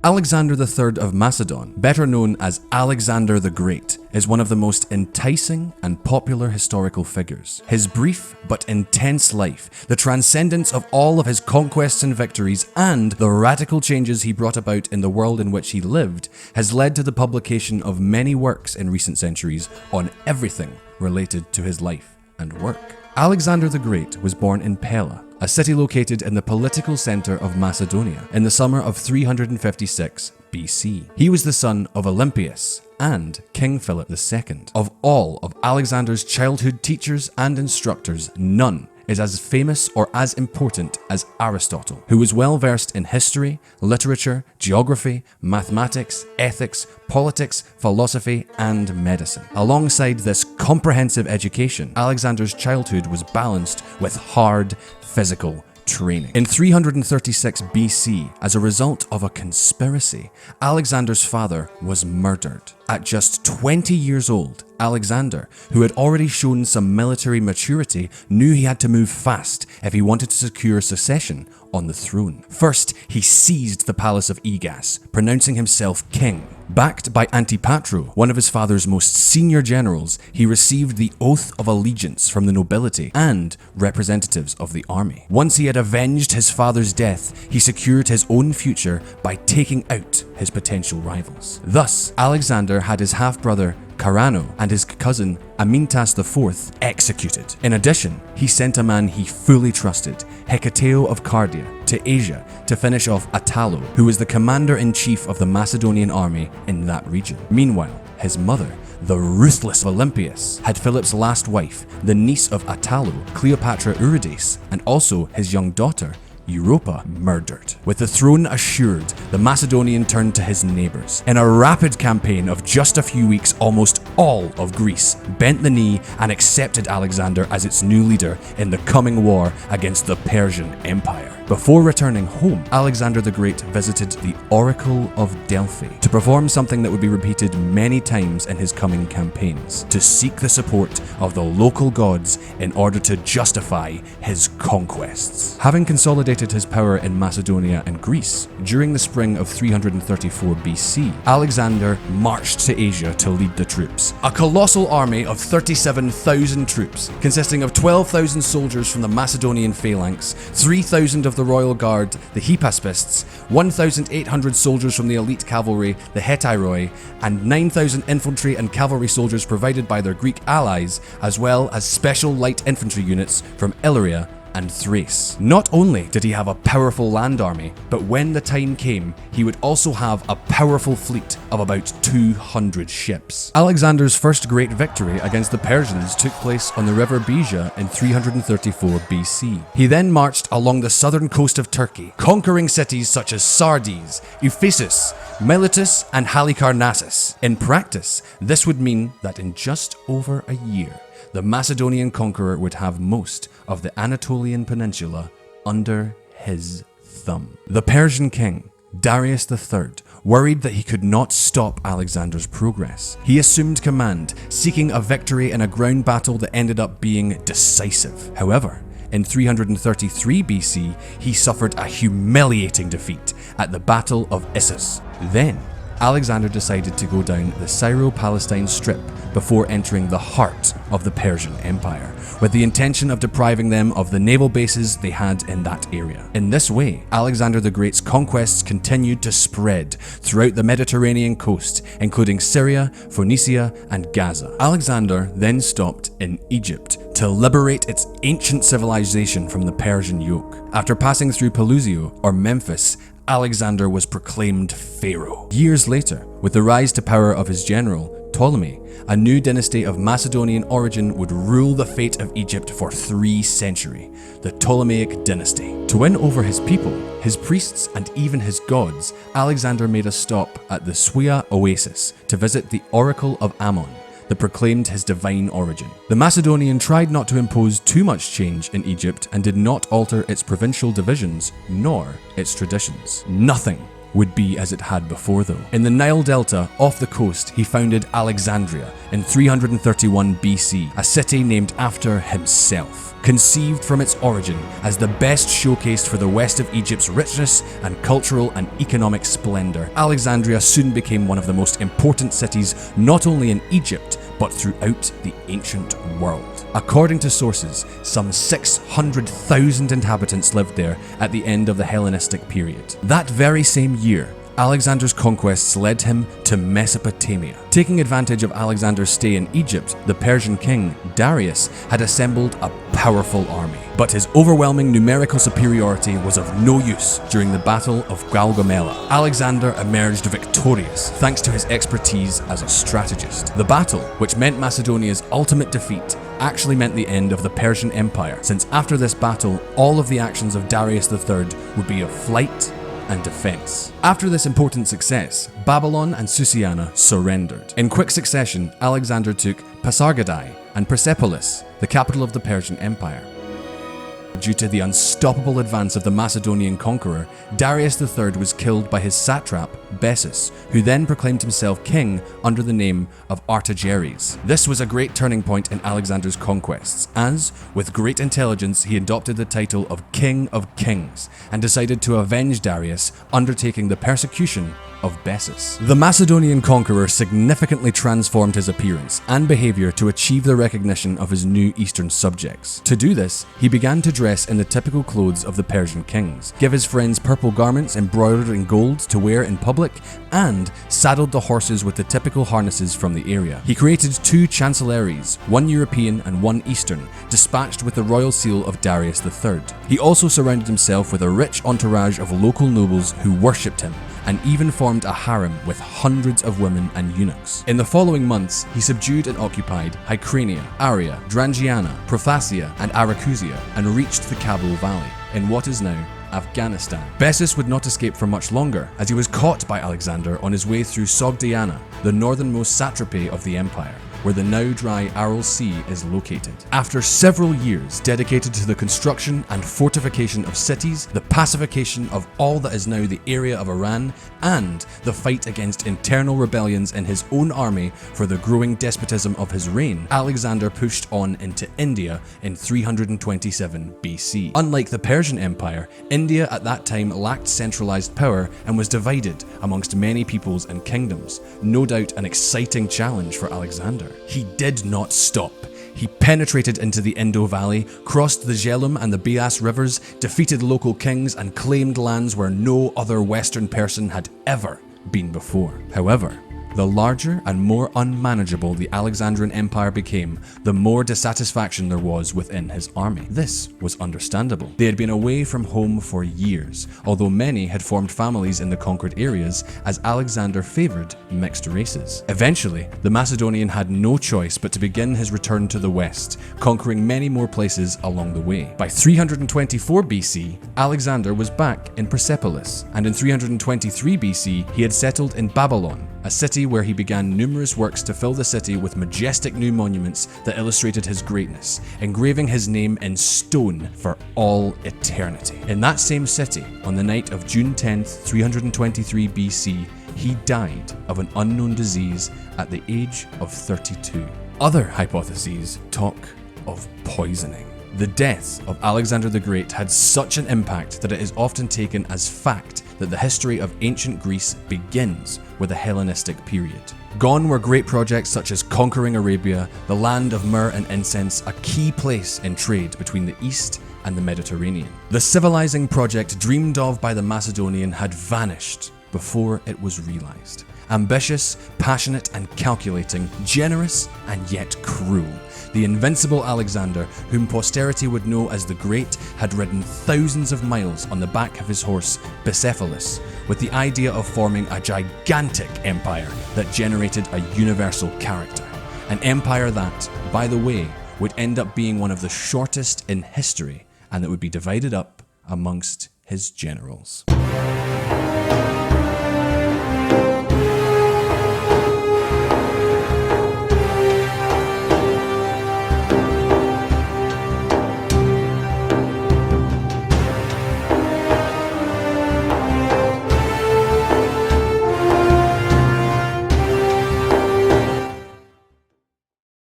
Alexander III of Macedon, better known as Alexander the Great, is one of the most enticing and popular historical figures. His brief but intense life, the transcendence of all of his conquests and victories, and the radical changes he brought about in the world in which he lived, has led to the publication of many works in recent centuries on everything related to his life and work. Alexander the Great was born in Pella, a city located in the political center of Macedonia, in the summer of 356 BC. He was the son of Olympias and King Philip II. Of all of Alexander's childhood teachers and instructors, none is as famous or as important as Aristotle, who was well versed in history, literature, geography, mathematics, ethics, politics, philosophy, and medicine. Alongside this comprehensive education, Alexander's childhood was balanced with hard physical training. In 336 BC, as a result of a conspiracy, Alexander's father was murdered. At just 20 years old, Alexander, who had already shown some military maturity, knew he had to move fast if he wanted to secure succession on the throne. First, he seized the palace of Egas, pronouncing himself king. Backed by Antipatro, one of his father's most senior generals, he received the oath of allegiance from the nobility and representatives of the army. Once he had avenged his father's death, he secured his own future by taking out his potential rivals. Thus, Alexander had his half-brother Carano and his cousin Amintas IV executed. In addition, he sent a man he fully trusted, Hecateo of Cardia, to Asia to finish off Attalo, who was the commander-in-chief of the Macedonian army in that region. Meanwhile, his mother, the ruthless Olympias, had Philip's last wife, the niece of Attalo, Cleopatra Eurydice, and also his young daughter, Europa, murdered. With the throne assured, the Macedonian turned to his neighbors. In a rapid campaign of just a few weeks, almost all of Greece bent the knee and accepted Alexander as its new leader in the coming war against the Persian Empire. Before returning home, Alexander the Great visited the Oracle of Delphi to perform something that would be repeated many times in his coming campaigns, to seek the support of the local gods in order to justify his conquests. Having consolidated his power in Macedonia and Greece, during the spring of 334 BC, Alexander marched to Asia to lead the troops. A colossal army of 37,000 troops, consisting of 12,000 soldiers from the Macedonian phalanx, 3,000 of the royal guard, the Hypaspists, 1,800 soldiers from the elite cavalry, the Hetairoi, and 9,000 infantry and cavalry soldiers provided by their Greek allies, as well as special light infantry units from Illyria and Thrace. Not only did he have a powerful land army, but when the time came, he would also have a powerful fleet of about 200 ships. Alexander's first great victory against the Persians took place on the river Beja in 334 BC. He then marched along the southern coast of Turkey, conquering cities such as Sardes, Ephesus, Miletus, and Halicarnassus. In practice, this would mean that in just over a year, the Macedonian conqueror would have most of the Anatolian peninsula under his thumb. The Persian king, Darius III, worried that he could not stop Alexander's progress. He assumed command, seeking a victory in a ground battle that ended up being decisive. However, in 333 BC, he suffered a humiliating defeat at the Battle of Issus. Then, Alexander decided to go down the Syro-Palestine Strip before entering the heart of the Persian Empire, with the intention of depriving them of the naval bases they had in that area. In this way, Alexander the Great's conquests continued to spread throughout the Mediterranean coast, including Syria, Phoenicia, and Gaza. Alexander then stopped in Egypt to liberate its ancient civilization from the Persian yoke. After passing through Pelusio, or Memphis, Alexander was proclaimed pharaoh. Years later, with the rise to power of his general, Ptolemy, a new dynasty of Macedonian origin would rule the fate of Egypt for 3 centuries, the Ptolemaic dynasty. To win over his people, his priests, and even his gods, Alexander made a stop at the Suia Oasis to visit the Oracle of Ammon that proclaimed his divine origin. The Macedonian tried not to impose too much change in Egypt and did not alter its provincial divisions nor its traditions. Nothing would be as it had before though. In the Nile Delta, off the coast, he founded Alexandria in 331 BC, a city named after himself, conceived from its origin as the best showcase for the west of Egypt's richness and cultural and economic splendor. Alexandria soon became one of the most important cities not only in Egypt, but throughout the ancient world. According to sources, some 600,000 inhabitants lived there at the end of the Hellenistic period. That very same year, Alexander's conquests led him to Mesopotamia. Taking advantage of Alexander's stay in Egypt, the Persian king, Darius, had assembled a powerful army. But his overwhelming numerical superiority was of no use during the Battle of Gaugamela. Alexander emerged victorious thanks to his expertise as a strategist. The battle, which meant Macedonia's ultimate defeat, actually meant the end of the Persian Empire, since after this battle, all of the actions of Darius III would be of flight and defense. After this important success, Babylon and Susiana surrendered. In quick succession, Alexander took Pasargadae and Persepolis, the capital of the Persian Empire. Due to the unstoppable advance of the Macedonian conqueror, Darius III was killed by his satrap, Bessus, who then proclaimed himself king under the name of Artaxerxes. This was a great turning point in Alexander's conquests, as, with great intelligence, he adopted the title of King of Kings and decided to avenge Darius, undertaking the persecution of Bessus. The Macedonian conqueror significantly transformed his appearance and behavior to achieve the recognition of his new eastern subjects. To do this, he began to dress in the typical clothes of the Persian kings, give his friends purple garments embroidered in gold to wear in public, and saddled the horses with the typical harnesses from the area. He created 2 chancelleries, one European and one Eastern, dispatched with the royal seal of Darius III. He also surrounded himself with a rich entourage of local nobles who worshipped him, and even formed a harem with hundreds of women and eunuchs. In the following months, he subdued and occupied Hyrcania, Aria, Drangiana, Prophasia, and Aracusia, and reached the Kabul Valley, in what is now Afghanistan. Bessus would not escape for much longer, as he was caught by Alexander on his way through Sogdiana, the northernmost satrapy of the empire, where the now dry Aral Sea is located. After several years dedicated to the construction and fortification of cities, the pacification of all that is now the area of Iran, and the fight against internal rebellions in his own army for the growing despotism of his reign, Alexander pushed on into India in 327 BC. Unlike the Persian Empire, India at that time lacked centralized power and was divided amongst many peoples and kingdoms, no doubt an exciting challenge for Alexander. He did not stop. He penetrated into the Indo Valley, crossed the Jhelum and the Beas rivers, defeated local kings, and claimed lands where no other Western person had ever been before. However, the larger and more unmanageable the Alexandrian Empire became, the more dissatisfaction there was within his army. This was understandable. They had been away from home for years, although many had formed families in the conquered areas, as Alexander favored mixed races. Eventually, the Macedonian had no choice but to begin his return to the west, conquering many more places along the way. By 324 BC, Alexander was back in Persepolis, and in 323 BC, he had settled in Babylon, a city where he began numerous works to fill the city with majestic new monuments that illustrated his greatness, engraving his name in stone for all eternity. In that same city, on the night of June 10th, 323 BC, he died of an unknown disease at the age of 32. Other hypotheses talk of poisoning. The death of Alexander the Great had such an impact that it is often taken as fact that the history of ancient Greece begins with the Hellenistic period. Gone were great projects such as conquering Arabia, the land of myrrh and incense, a key place in trade between the East and the Mediterranean. The civilizing project dreamed of by the Macedonian had vanished before it was realized. Ambitious, passionate and calculating, generous and yet cruel, the invincible Alexander, whom posterity would know as the Great, had ridden thousands of miles on the back of his horse, Bucephalus, with the idea of forming a gigantic empire that generated a universal character. An empire that, by the way, would end up being one of the shortest in history, and that would be divided up amongst his generals.